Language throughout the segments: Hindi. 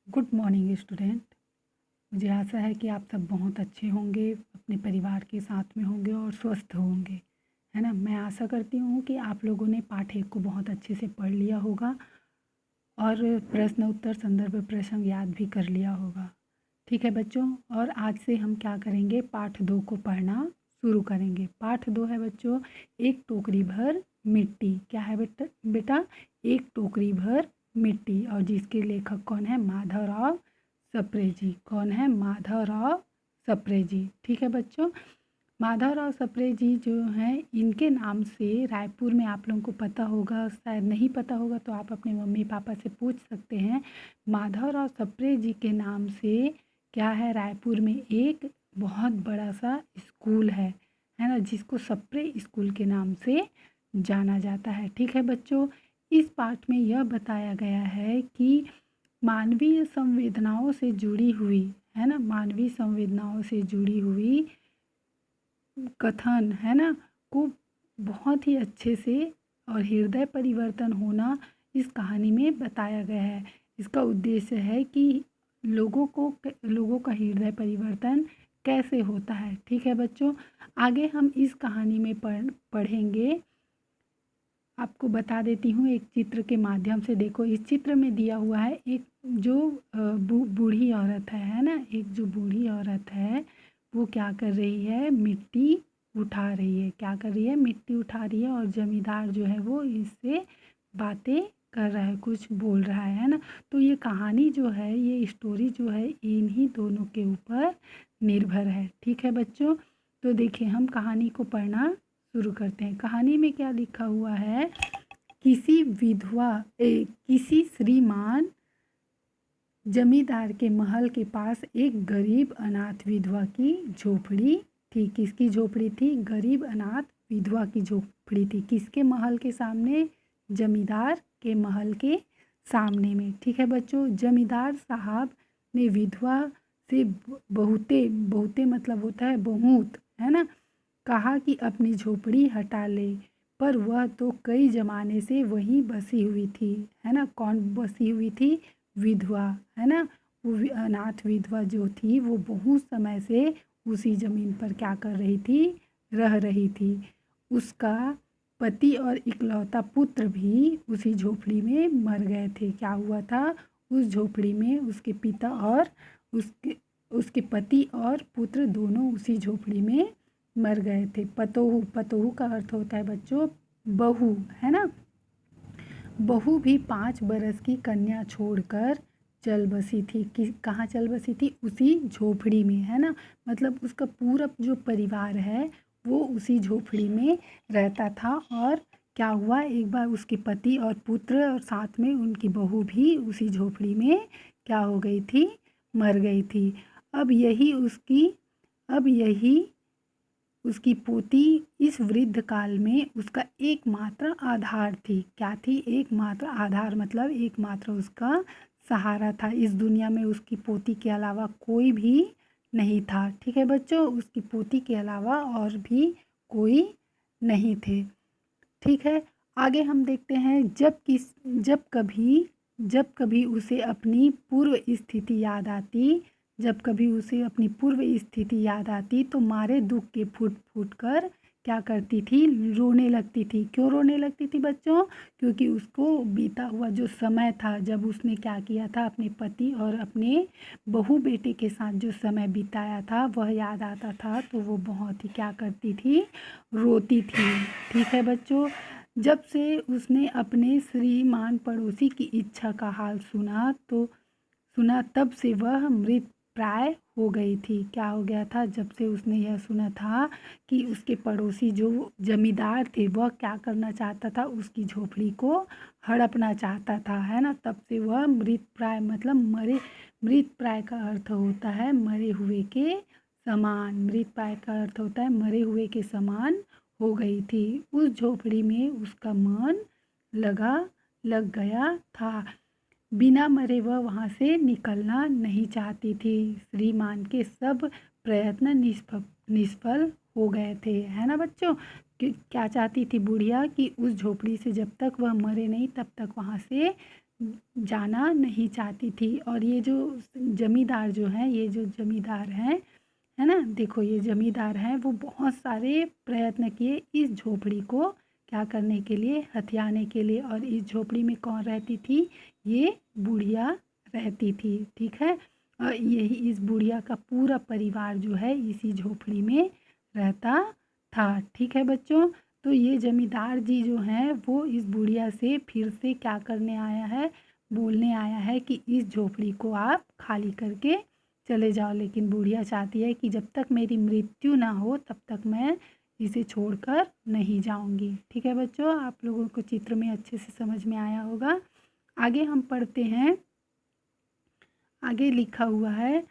Good morning student. मुझे आशा है कि आप सब बहुत अच्छे होंगे, अपने परिवार के साथ में होंगे और स्वस्थ होंगे, है ना। मैं आशा करती हूँ कि आप लोगों ने पाठ 1 को बहुत अच्छे से पढ़ लिया होगा और प्रश्न उत्तर संदर्भ प्रसंग याद भी कर लिया होगा। ठीक है बच्चों, और आज से हम क्या करेंगे, पाठ 2 को पढ़ना शुरू करेंगे। पाठ 2 है बच्चों, एक टोकरी भर मिट्टी। क्या है बेटा बेटा एक टोकरी भर मिट्टी। और जिसके लेखक कौन है, माधवराव सप्रे जी। कौन है, माधवराव सप्रे जी। ठीक है बच्चों, माधवराव सप्रे जी जो हैं, इनके नाम से रायपुर में, आप लोगों को पता होगा, शायद नहीं पता होगा तो आप अपने मम्मी पापा से पूछ सकते हैं। माधवराव सप्रे जी के नाम से क्या है, रायपुर में एक बहुत बड़ा सा स्कूल है ना, जिसको सप्रे स्कूल के नाम से जाना जाता है। ठीक है बच्चों, इस पाठ में यह बताया गया है कि मानवीय संवेदनाओं से जुड़ी हुई, है ना, मानवीय संवेदनाओं से जुड़ी हुई कथन, है ना, को बहुत ही अच्छे से और हृदय परिवर्तन होना इस कहानी में बताया गया है। इसका उद्देश्य है कि लोगों का हृदय परिवर्तन कैसे होता है। ठीक है बच्चों, आगे हम इस कहानी में पढ़ेंगे। आपको बता देती हूँ एक चित्र के माध्यम से। देखो, इस चित्र में दिया हुआ है एक जो बूढ़ी औरत है ना, एक जो बूढ़ी औरत है वो क्या कर रही है, मिट्टी उठा रही है। क्या कर रही है, मिट्टी उठा रही है। और जमींदार जो है वो इससे बातें कर रहा है, कुछ बोल रहा है ना। तो ये कहानी जो है, ये स्टोरी जो है, इन्हीं दोनों के ऊपर निर्भर है। ठीक है बच्चों, तो देखिए हम कहानी को पढ़ना शुरू करते हैं। कहानी में क्या लिखा हुआ है, किसी श्रीमान जमींदार के महल के पास एक गरीब अनाथ विधवा की झोपड़ी थी। किसकी झोपड़ी थी, गरीब अनाथ विधवा की झोपड़ी थी। किसके महल के सामने, जमींदार के महल के सामने में। ठीक है बच्चों, जमींदार साहब ने विधवा से बहुते बहुते मतलब होता है बहुत, है ना, कहा कि अपनी झोपड़ी हटा ले, पर वह तो कई ज़माने से वहीं बसी हुई थी, है ना। कौन बसी हुई थी, विधवा, है ना। वो अनाथ विधवा जो थी वो बहुत समय से उसी ज़मीन पर क्या कर रही थी, रह रही थी। उसका पति और इकलौता पुत्र भी उसी झोपड़ी में मर गए थे। क्या हुआ था, उस झोपड़ी में उसके पिता और उसके उसके पति और पुत्र दोनों उसी झोपड़ी में मर गए थे। पतोहू, पतोहू का अर्थ होता है बच्चों बहू, है ना। बहू भी 5 बरस की कन्या छोड़कर चल बसी थी। कि कहाँ चल बसी थी, उसी झोपड़ी में, है ना। मतलब उसका पूरा जो परिवार है वो उसी झोपड़ी में रहता था। और क्या हुआ, एक बार उसके पति और पुत्र और साथ में उनकी बहू भी उसी झोपड़ी में क्या हो गई थी, मर गई थी। अब यही उसकी पोती इस वृद्ध काल में उसका एकमात्र आधार थी। क्या थी, एकमात्र आधार, मतलब एकमात्र उसका सहारा था। इस दुनिया में उसकी पोती के अलावा कोई भी नहीं था। ठीक है बच्चों, उसकी पोती के अलावा और भी कोई नहीं थे। ठीक है, आगे हम देखते हैं। जब कभी उसे अपनी पूर्व स्थिति याद आती, जब कभी उसे अपनी पूर्व स्थिति याद आती तो मारे दुख के फूट फूट कर क्या करती थी, रोने लगती थी। क्यों रोने लगती थी बच्चों, क्योंकि उसको बीता हुआ जो समय था, जब उसने क्या किया था, अपने पति और अपने बहू बेटे के साथ जो समय बिताया था वह याद आता था। तो वो बहुत ही क्या करती थी, रोती थी। ठीक है बच्चों, जब से उसने अपने श्रीमान पड़ोसी की इच्छा का हाल सुना तब से वह मृत प्राय हो गई थी। क्या हो गया था, जब से उसने यह सुना था कि उसके पड़ोसी जो जमींदार थे वह क्या करना चाहता था, उसकी झोपड़ी को हड़पना चाहता था, है ना। तब से वह मृत प्राय, मतलब मृत प्राय का अर्थ होता है मरे हुए के समान। मृत प्राय का अर्थ होता है मरे हुए के समान हो गई थी। उस झोपड़ी में उसका मन लग गया था। बिना मरे वह वहाँ से निकलना नहीं चाहती थी। श्रीमान के सब प्रयत्न निष्फल हो गए थे, है ना बच्चों। क्या चाहती थी बुढ़िया, कि उस झोपड़ी से जब तक वह मरे नहीं तब तक वहाँ से जाना नहीं चाहती थी। और ये जो जमींदार जो हैं, ये जो जमींदार हैं, है ना, देखो ये जमींदार हैं, वो बहुत सारे प्रयत्न किए इस झोपड़ी को क्या करने के लिए, हथियाने के लिए। और इस झोपड़ी में कौन रहती थी, ये बुढ़िया रहती थी, ठीक है। और यही इस बुढ़िया का पूरा परिवार जो है इसी झोपड़ी में रहता था, ठीक है बच्चों। तो ये जमींदार जी जो हैं वो इस बुढ़िया से फिर से क्या करने आया है, बोलने आया है कि इस झोपड़ी को आप खाली करके चले जाओ। लेकिन बुढ़िया चाहती है कि जब तक मेरी मृत्यु ना हो तब तक मैं इसे छोड़कर नहीं जाऊंगी, ठीक है बच्चों। आप लोगों को चित्र में अच्छे से समझ में आया होगा। आगे हम पढ़ते हैं। आगे लिखा हुआ है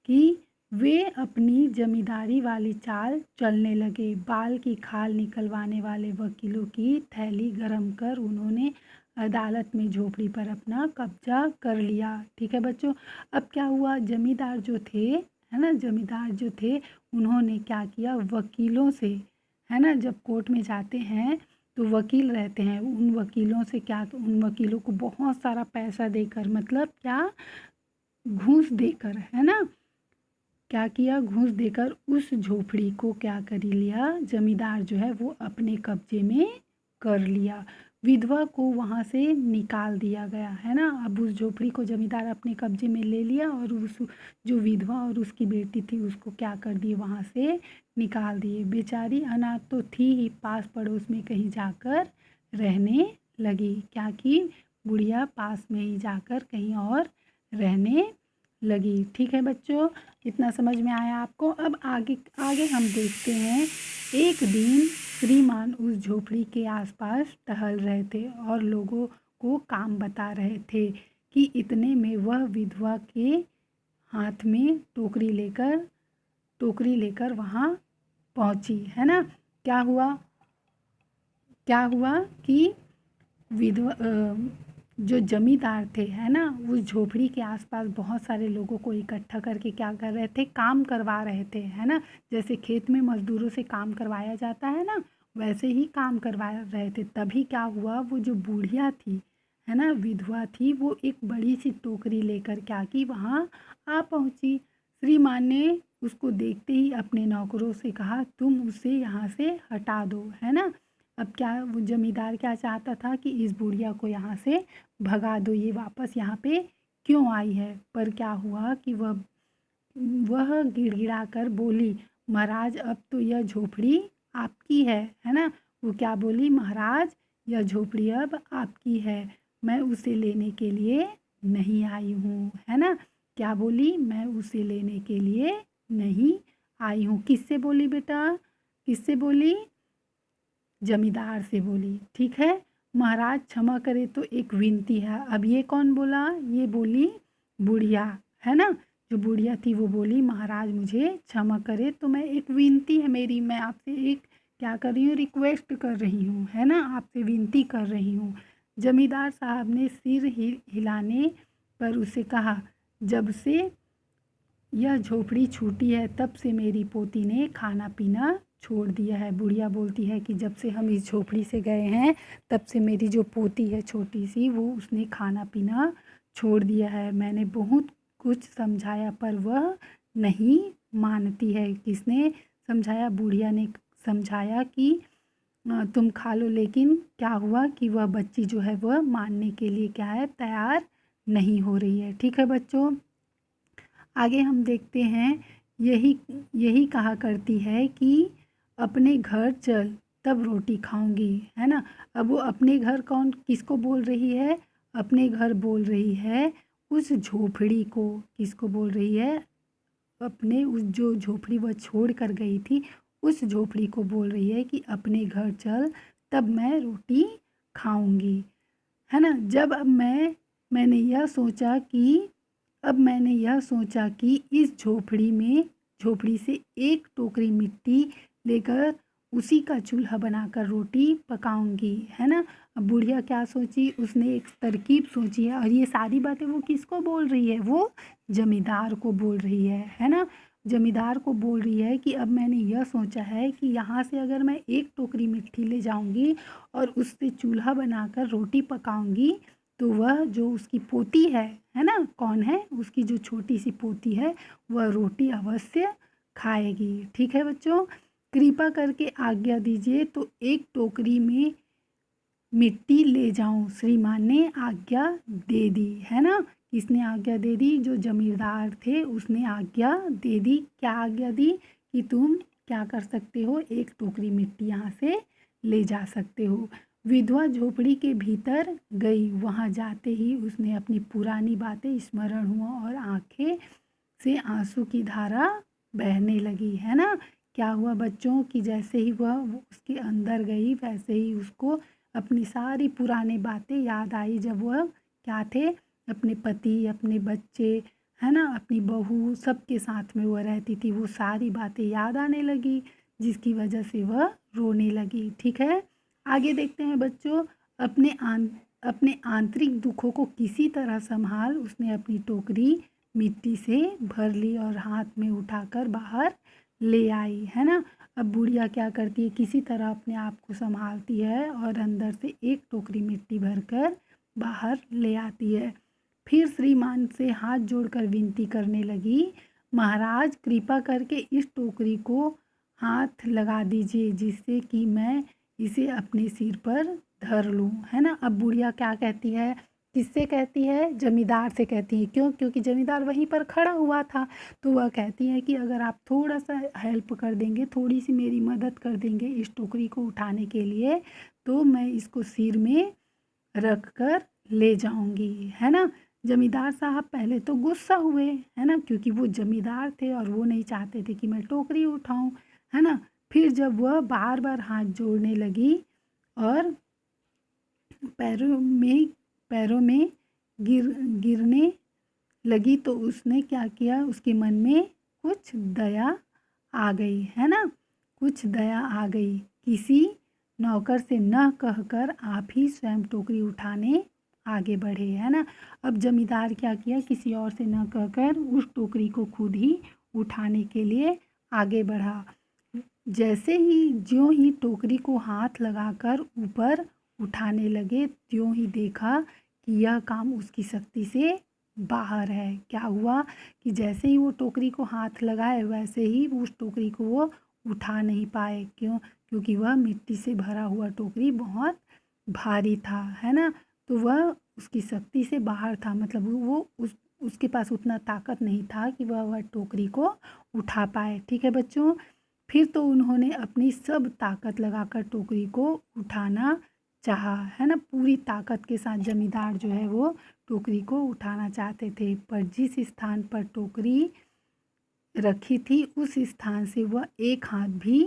कि वे अपनी जमींदारी वाली चाल चलने लगे। बाल की खाल निकलवाने वाले वकीलों की थैली गरम कर उन्होंने अदालत में झोपड़ी पर अपना कब्जा कर लिया, ठीक है बच्चों। अब क्या हुआ, जमींदार जो थे, है ना, जमींदार जो थे उन्होंने क्या किया, वकीलों से, है ना, जब कोर्ट में जाते हैं तो वकील रहते हैं, उन वकीलों से क्या, उन वकीलों को बहुत सारा पैसा देकर, मतलब क्या, घूस देकर, है ना, क्या किया, घूस देकर उस झोपड़ी को क्या कर लिया, जमींदार जो है वो अपने कब्जे में कर लिया। विधवा को वहाँ से निकाल दिया गया, है ना। अब उस झोपड़ी को जमींदार अपने कब्जे में ले लिया और उस जो विधवा और उसकी बेटी थी उसको क्या कर दिए, वहाँ से निकाल दिए। बेचारी अनाथ तो थी ही, पास पड़ोस में कहीं जाकर रहने लगी। क्या की, बुढ़िया पास में ही जाकर कहीं और रहने लगी, ठीक है बच्चों। इतना समझ में आया आपको। अब आगे आगे हम देखते हैं। एक दिन श्रीमान उस झोपड़ी के आसपास टहल रहे थे और लोगों को काम बता रहे थे कि इतने में वह विधवा के हाथ में टोकरी लेकर वहाँ पहुँची, है ना। क्या हुआ कि विधवा जो जमींदार थे, है ना, उस झोपड़ी के आसपास बहुत सारे लोगों को इकट्ठा करके क्या कर रहे थे, काम करवा रहे थे, है ना। जैसे खेत में मजदूरों से काम करवाया जाता है ना, वैसे ही काम करवा रहे थे। तभी क्या हुआ, वो जो बुढ़िया थी, है ना, विधवा थी, वो एक बड़ी सी टोकरी लेकर क्या की, वहाँ आ पहुँची। श्रीमान ने उसको देखते ही अपने नौकरों से कहा, तुम उसे यहाँ से हटा दो, है ना। अब क्या, वो जमींदार क्या चाहता था कि इस बुढ़िया को यहाँ से भगा दो, ये वापस यहाँ पे क्यों आई है। पर क्या हुआ कि वह गिड़गिड़ा कर बोली, महाराज अब तो यह झोपड़ी आपकी है ना। वो क्या बोली, महाराज यह झोपड़ी अब आपकी है, मैं उसे लेने के लिए नहीं आई हूँ, है ना। क्या बोली, मैं उसे लेने के लिए नहीं आई हूँ। किससे बोली बेटा, किससे बोली, जमींदार से बोली, ठीक है। महाराज क्षमा करे तो एक विनती है। अब ये कौन बोला, ये बोली बुढ़िया, है ना। जो बुढ़िया थी वो बोली, महाराज मुझे क्षमा करे तो मैं एक विनती है मेरी, मैं आपसे एक क्या कर रही हूँ, रिक्वेस्ट कर रही हूँ, है ना, आपसे विनती कर रही हूँ। जमींदार साहब ने सिर हिलाने पर उसे कहा, जब से यह झोपड़ी छूटी है तब से मेरी पोती ने खाना पीना छोड़ दिया है। बुढ़िया बोलती है कि जब से हम इस झोपड़ी से गए हैं तब से मेरी जो पोती है छोटी सी, वो उसने खाना पीना छोड़ दिया है। मैंने बहुत कुछ समझाया पर वह नहीं मानती है। किसने समझाया, बुढ़िया ने समझाया कि तुम खा लो। लेकिन क्या हुआ कि वह बच्ची जो है वह मानने के लिए क्या है, तैयार नहीं हो रही है, ठीक है बच्चों। आगे हम देखते हैं। यही यही कहा करती है कि अपने घर चल तब रोटी खाऊंगी, है ना। अब वो अपने घर कौन किसको बोल रही है, अपने घर बोल रही है उस झोपड़ी को। किसको बोल रही है, अपने उस जो झोपड़ी वह छोड़ कर गई थी उस झोपड़ी को बोल रही है कि अपने घर चल तब मैं रोटी खाऊंगी, है ना। जब अब मैंने यह सोचा कि अब मैंने यह सोचा कि इस झोपड़ी से एक टोकरी मिट्टी लेकर उसी का चूल्हा बनाकर रोटी पकाऊंगी, है ना। अब बुढ़िया क्या सोची, उसने एक तरकीब सोची है और ये सारी बातें वो किसको बोल रही है, वो जमींदार को बोल रही है ना। जमींदार को बोल रही है कि अब मैंने यह सोचा है कि यहाँ से अगर मैं एक टोकरी मिट्टी ले जाऊंगी और उससे चूल्हा बनाकर रोटी पकाऊंगी तो वह जो उसकी पोती है ना, कौन है, उसकी जो छोटी सी पोती है वह रोटी अवश्य खाएगी। ठीक है बच्चों, कृपा करके आज्ञा दीजिए तो एक टोकरी में मिट्टी ले जाऊं। श्रीमान ने आज्ञा दे दी, है ना। किसने आज्ञा दे दी? जो जमींदार थे उसने आज्ञा दे दी। क्या आज्ञा दी? कि तुम क्या कर सकते हो, एक टोकरी मिट्टी यहाँ से ले जा सकते हो। विधवा झोपड़ी के भीतर गई। वहाँ जाते ही उसने अपनी पुरानी बातें स्मरण हुआ और आंखें से आंसू की धारा बहने लगी, है ना। क्या हुआ बच्चों कि जैसे ही वह उसके अंदर गई वैसे ही उसको अपनी सारी पुरानी बातें याद आई। जब वह क्या थे, अपने पति, अपने बच्चे, है ना, अपनी बहू, सबके साथ में वह रहती थी, वो सारी बातें याद आने लगी, जिसकी वजह से वह रोने लगी। ठीक है, आगे देखते हैं बच्चों। अपने आंतरिक दुखों को किसी तरह संभाल उसने अपनी टोकरी मिट्टी से भर ली और हाथ में उठाकर बाहर ले आई, है ना। अब बुढ़िया क्या करती है, किसी तरह अपने आप को संभालती है और अंदर से एक टोकरी मिट्टी भरकर बाहर ले आती है। फिर श्रीमान से हाथ जोड़कर विनती करने लगी, महाराज कृपा करके इस टोकरी को हाथ लगा दीजिए जिससे कि मैं इसे अपने सिर पर धर लूँ, है ना। अब बुढ़िया क्या कहती है, किससे कहती है? जमींदार से कहती है। क्यों? क्योंकि जमींदार वहीं पर खड़ा हुआ था। तो वह कहती है कि अगर आप थोड़ा सा हेल्प कर देंगे, थोड़ी सी मेरी मदद कर देंगे इस टोकरी को उठाने के लिए, तो मैं इसको सिर में रख कर ले जाऊंगी, है ना। जमींदार साहब पहले तो गुस्सा हुए, है ना, क्योंकि वो जमींदार थे और वो नहीं चाहते थे कि मैं टोकरी उठाऊं, है ना। फिर जब वह बार बार हाथ जोड़ने लगी और पैरों में गिरने लगी तो उसने क्या किया, उसके मन में कुछ दया आ गई, है ना, कुछ दया आ गई। किसी नौकर से न कहकर आप ही स्वयं टोकरी उठाने आगे बढ़े, है ना। अब जमींदार क्या किया, किसी और से न कहकर उस टोकरी को खुद ही उठाने के लिए आगे बढ़ा। जैसे ही ज्यों ही टोकरी को हाथ लगाकर ऊपर उठाने लगे, त्यों ही देखा कि यह काम उसकी शक्ति से बाहर है। क्या हुआ कि जैसे ही वो टोकरी को हाथ लगाए वैसे ही उस टोकरी को वो उठा नहीं पाए। क्यों? क्योंकि वह मिट्टी से भरा हुआ टोकरी बहुत भारी था, है ना। तो वह उसकी शक्ति से बाहर था, मतलब वो उसके पास उतना ताकत नहीं था कि वह टोकरी को उठा पाए। ठीक है बच्चों, फिर तो उन्होंने अपनी सब ताकत लगाकर टोकरी को उठाना चाहा, है ना। पूरी ताकत के साथ जमींदार जो है वो टोकरी को उठाना चाहते थे, पर जिस स्थान पर टोकरी रखी थी उस स्थान से वह एक हाथ भी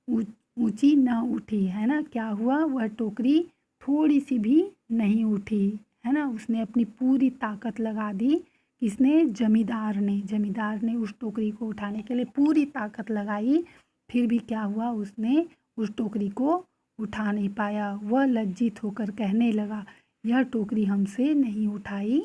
ऊंची न उठी, है ना। क्या हुआ, वह टोकरी थोड़ी सी भी नहीं उठी, है ना। उसने अपनी पूरी ताकत लगा दी। किसने? जमींदार ने उस टोकरी को उठाने के लिए पूरी ताकत लगाई, फिर भी क्या हुआ, उसने उस टोकरी को उठा नहीं पाया। वह लज्जित होकर कहने लगा, यह टोकरी हमसे नहीं उठाई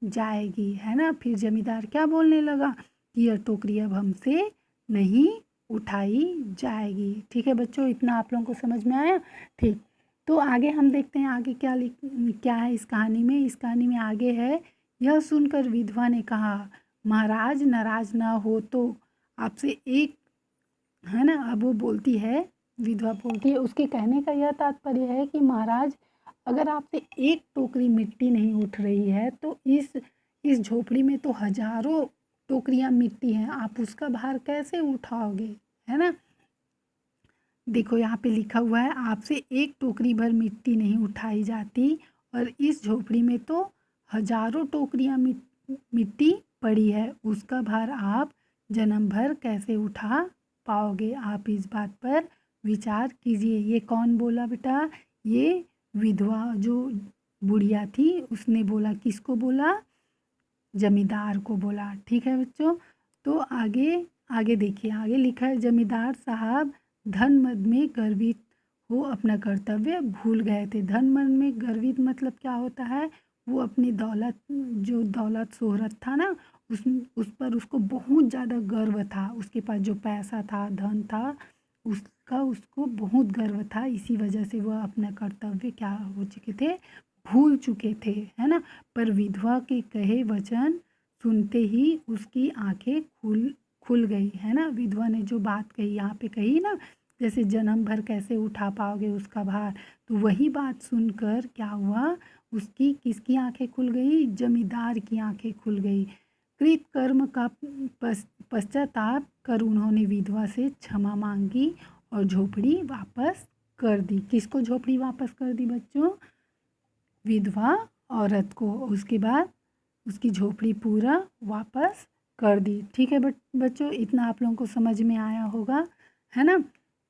जाएगी, है ना। फिर जमींदार क्या बोलने लगा कि यह टोकरी अब हमसे नहीं उठाई जाएगी। ठीक है बच्चों, इतना आप लोगों को समझ में आया? ठीक, तो आगे हम देखते हैं आगे क्या है इस कहानी में। इस कहानी में आगे है, यह सुनकर विधवा ने कहा, महाराज नाराज ना हो तो आपसे एक, है ना। अब वो बोलती है, विधवा बोलती है, उसके कहने का यह तात्पर्य है कि महाराज अगर आपसे एक टोकरी मिट्टी नहीं उठ रही है तो इस झोपड़ी में तो हजारों टोकरियां मिट्टी हैं, आप उसका भार कैसे उठाओगे, है ना। देखो यहाँ पे लिखा हुआ है, आपसे एक टोकरी भर मिट्टी नहीं उठाई जाती और इस झोपड़ी में तो हजारों टोकरियां मिट्टी पड़ी है, उसका भार आप जन्म भर कैसे उठा पाओगे। आप इस बात पर विचार कीजिए। ये कौन बोला बेटा? ये विधवा जो बुढ़िया थी उसने बोला। किसको बोला? जमींदार को बोला। ठीक है बच्चों, तो आगे देखिए, आगे लिखा है, जमींदार साहब धन मद में गर्वित हो अपना कर्तव्य भूल गए थे। धन मन में गर्वित मतलब क्या होता है? वो अपनी दौलत, जो दौलत शोहरत था ना, उस पर उसको बहुत ज़्यादा गर्व था। उसके पास जो पैसा था, धन था, उसको बहुत गर्व था। इसी वजह से वह अपना कर्तव्य क्या हो चुके थे? भूल चुके थे, है ना। पर विधवा के कहे वचन सुनते ही उसकी आंखें खुल गई, है ना। विधवा ने जो बात कही यहाँ पे कही ना, जैसे जन्म भर कैसे उठा पाओगे उसका भार, तो वही बात सुनकर क्या हुआ, उसकी किसकी आंखें खुल गई, जमींदार की आंखें खुल गई। कृत कर्म का पश्चाताप कर उन्होंने विधवा से क्षमा मांगी और झोपड़ी वापस कर दी। किसको झोपड़ी वापस कर दी बच्चों, विधवा औरत को। उसके बाद उसकी झोपड़ी पूरा वापस कर दी। ठीक है बच्चों, इतना आप लोगों को समझ में आया होगा, है ना।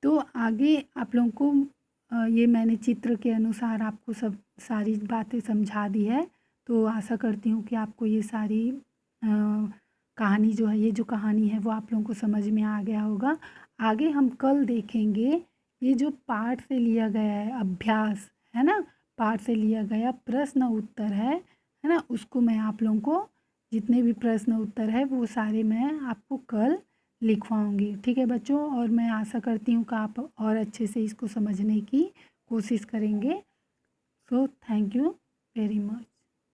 तो आगे आप लोगों को ये मैंने चित्र के अनुसार आपको सब सारी बातें समझा दी है। तो आशा करती हूँ कि आपको ये सारी कहानी जो है, ये जो कहानी है वो आप लोगों को समझ में आ गया होगा। आगे हम कल देखेंगे ये जो पाठ से लिया गया है अभ्यास, है ना, पाठ से लिया गया प्रश्न उत्तर है ना, उसको मैं आप लोगों को जितने भी प्रश्न उत्तर है वो सारे मैं आपको कल लिखवाऊंगी। ठीक है बच्चों, और मैं आशा करती हूँ कि आप और अच्छे से इसको समझने की कोशिश करेंगे। So thank you very much.